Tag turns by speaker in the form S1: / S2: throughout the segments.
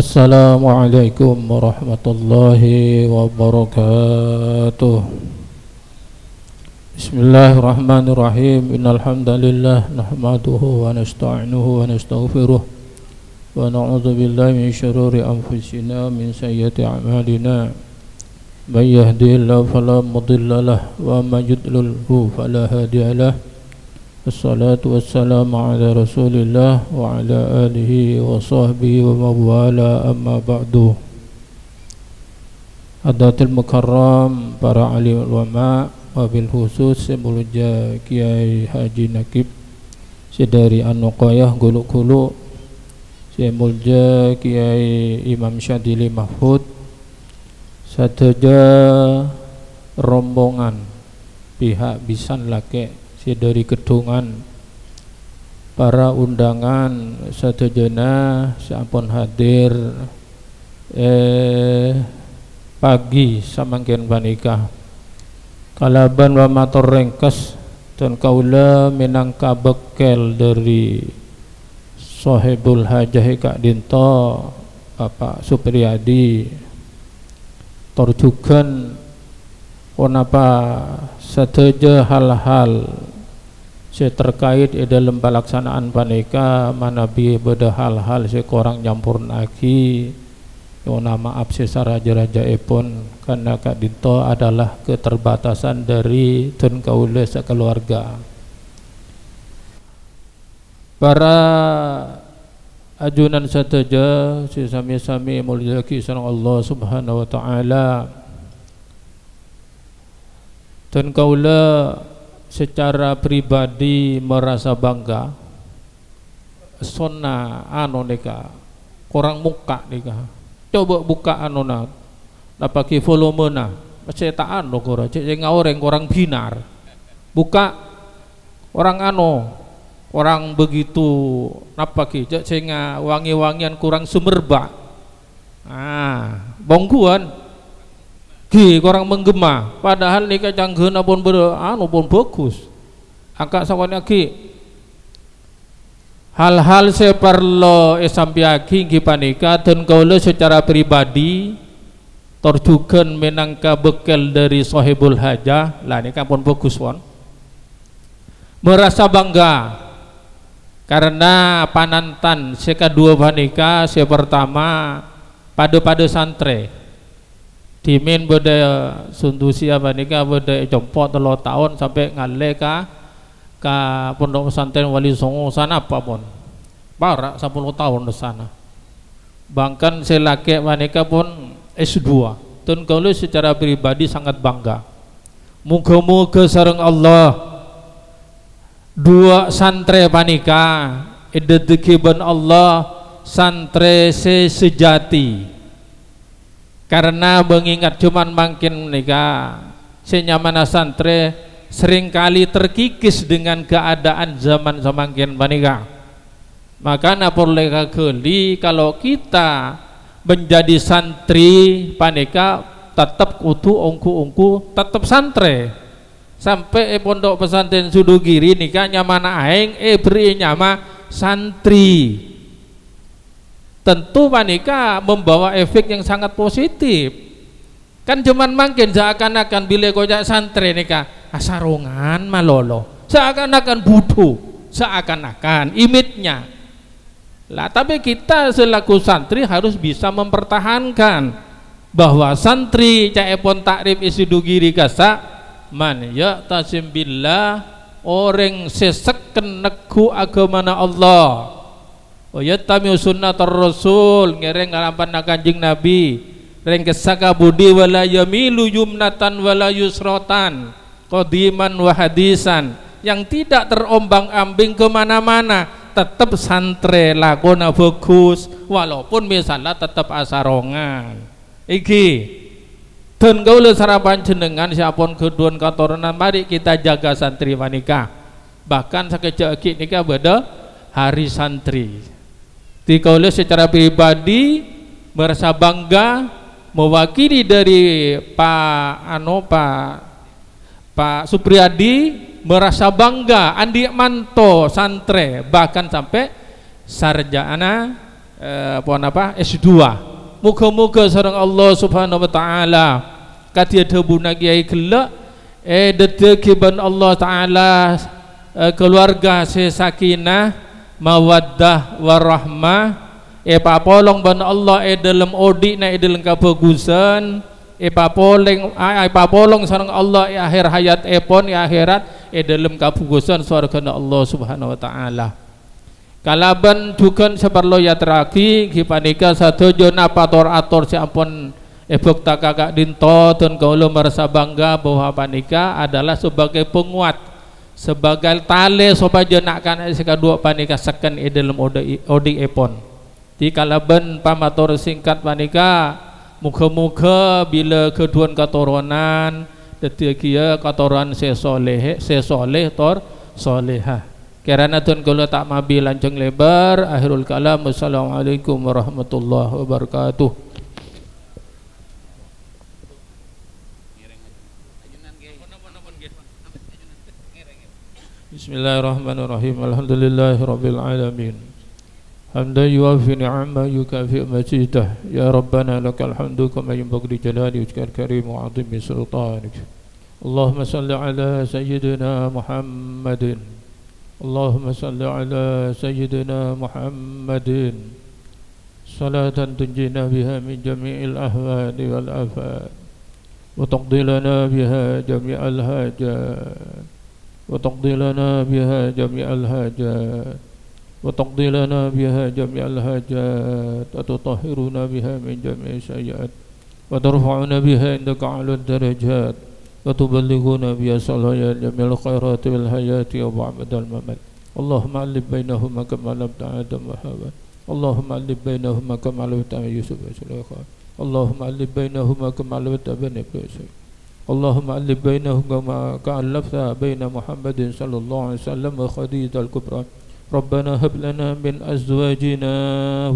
S1: Assalamualaikum warahmatullahi wabarakatuh. Bismillahirrahmanirrahim. Innal hamdalillah nahmaduhu wa nasta'inuhu wa nastaghfiruh wa na'udzu billahi min syururi anfusina min sayyiati a'malina. May yahdihillahu fala mudilla lahu wa may yudlilhu fala hadiya lahu. Wassalatu wassalamu ala rasulillah wa ala alihi wa sahbihi wa mawala amma ba'du. Hadatil mukarram, para alim ulama, wabil khusus Semuluja Kiai Haji Nakib Sedari An-Nuqayah Guluk-Guluk, Semulja Kiai Imam Syadili Mahfud, sateja rombongan pihak Bisan Lake dari gedungan, para undangan sadayana sampun hadir pagi samangken panika kalaban wa matur ringkes dan kaula minangka bekel dari Sohibul Hajah Kak Dinto Bapak Supriyadi torjugan onapa sateja hal-hal terkait dalam pelaksanaan panika manabi beda hal-hal sekorang nyampur lagi yang maaf sesara raja epon karena Kak Dinto adalah keterbatasan dari tun kaula sekeluarga. Para ajunan sateja sesami-sami mulia kisah Allah Subhanahu wa taala, dan kaula secara pribadi merasa bangga sonna anu nika korang muka nika coba buka anu na napaki volume na cetaan lo kora cek ngoreng korang binar buka orang anu orang begitu napaki cek cenga wangi-wangian kurang sumerba bongguan ki korang menggema padahal nikah canggena pun anu pun bagus angka sawannya ki hal-hal seperlo sampiaki ki panika dan kaula secara pribadi torjugan menangka bekel dari Sohibul Hajah lah nikah pun bagus pun merasa bangga karena panantan sekadua panika pertama pada santre dimin beda sundusi apa nika beda jemput 3 tahun sampai ngale ka pondok pesantren Wali Songo sana apa pun barak 10 tahun di sana bahkan selake wanita pun S2 dan kalau secara pribadi sangat bangga muga-muga sareng Allah dua santre panika idedekiban Allah santre sejati karena mengingat cuman makin nikah senyamana santre seringkali terkikis dengan keadaan zaman semakin panika maka naporleka geli kalau kita menjadi santri panika tetap kudu ongku tetap santre sampai pondok pesantren Sudugiri nikah nyamana aing beri nyama santri tentu panika membawa efek yang sangat positif kan cuman makin seakan-akan bila kojak santri nikah asarongan malolo seakan-akan butuh seakan-akan imitnya lah tapi kita selaku santri harus bisa mempertahankan bahwa santri caepon takrib isi dugiri kasa man ya tasim billah orang seseken negu agamana Allah yattami sunnatar rasul ngereng ngalampan kanjeng Nabi reng kesaka budi wala yamilu yumnatan wala yusrotan qadiman wa hadisan yang tidak terombang-ambing kemana-mana tetap santre lakona bagus walaupun misalnya tetap asarongan iki dan kaula sarapan jenengan siapun keduan katorenan mari kita jaga santri panika bahkan sakejak nikah beda hari santri di kaula secara pribadi merasa bangga mewakili dari Pak Supriyadi merasa bangga Andi Manto santre bahkan sampai sarjana S2. Muga-muga sareng Allah Subhanahu wa taala kadia debuna kiai gelek dedegi ben Allah taala keluarga sakinah mawaddah warahmah papolong ben Allah dalam odina dalam kabagusan papolong sareng Allah akhir hayat epon akhirat dalam kabagusan surgana Allah Subhanahu wa taala. Kalaban dukan seperlo yatraki kipanika sadojo napator-ator si ampun ebok kakak dinto dan kaulo merasa bangga bahwa panika adalah sebagai penguat, sebagai tali supaya jenakkan seka dua panika seken dalam odi epon. Di kalaban pamator singkat panika muka-muka bila keduan katurunan detia katurunan sesoleh tor solehah. Karena tuan kalau tak mabi lancang lebar, akhirul kalam. Wassalamualaikum warahmatullahi wabarakatuh. Bismillahirrahmanirrahim. Alhamdulillahirabbil alamin. Hamdan yuwafi ni'ama yukafi majidah. Ya Rabbana lakal hamdu kama yanbaghi li jalali wajhikal karim wa 'azimi sultanik. Allahumma salli ala sayyidina Muhammadin. اللهم صل على سيدنا محمد صلاة تنجينا بها من جميع الأهوال والآفات وتقضي لنا بها جميع الحاجات وتقضي لنا بها جميع الحاجات وتقضي لنا بها جميع الحاجات وتطهرنا بها من جميع السيئات وترفعنا بها عندك أعلى الدرجات وتبلغنا بها صلاة جميع الخيرات والحياة وبعد الممات. اللهم ألف بينهما كما ألفت آدم وحواء. اللهم ألف بينهما كما ألفت يوسف وسليمان. اللهم ألف بينهما كما ألفت بني إسرائيل. اللهم ألف بينهما كما ألفت بين محمد صلى الله عليه وسلم وخديجة الكبرى. ربنا هب لنا من أزواجنا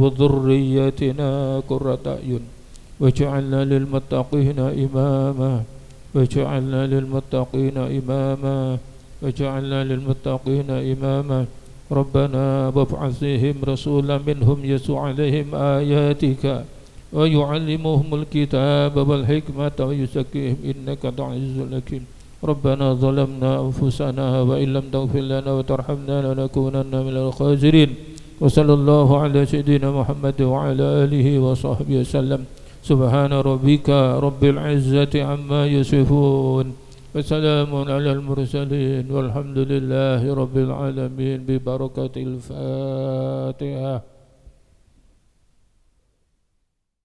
S1: وذرياتنا قرة أعين واجعلنا للمتقين إماما وجعلنا للمتقين إماما وجعلنا للمتقين إماما. ربنا وابعث فيهم رسولا منهم يتلو عليهم آياتك ويعلمهم الكتاب والحكمة ويزكيهم إنك أنت العزيز الحكيم. ربنا ظلمنا أنفسنا وإن لم تغفر لنا وترحمنا لنكونن من الخاسرين. وصلى الله على سيدنا محمد وعلى آله وصحبه وسلم. سبحان ربك رب العزة عما يصفون وسلام على المرسلين والحمد لله رب العالمين ببركة الفاتحة.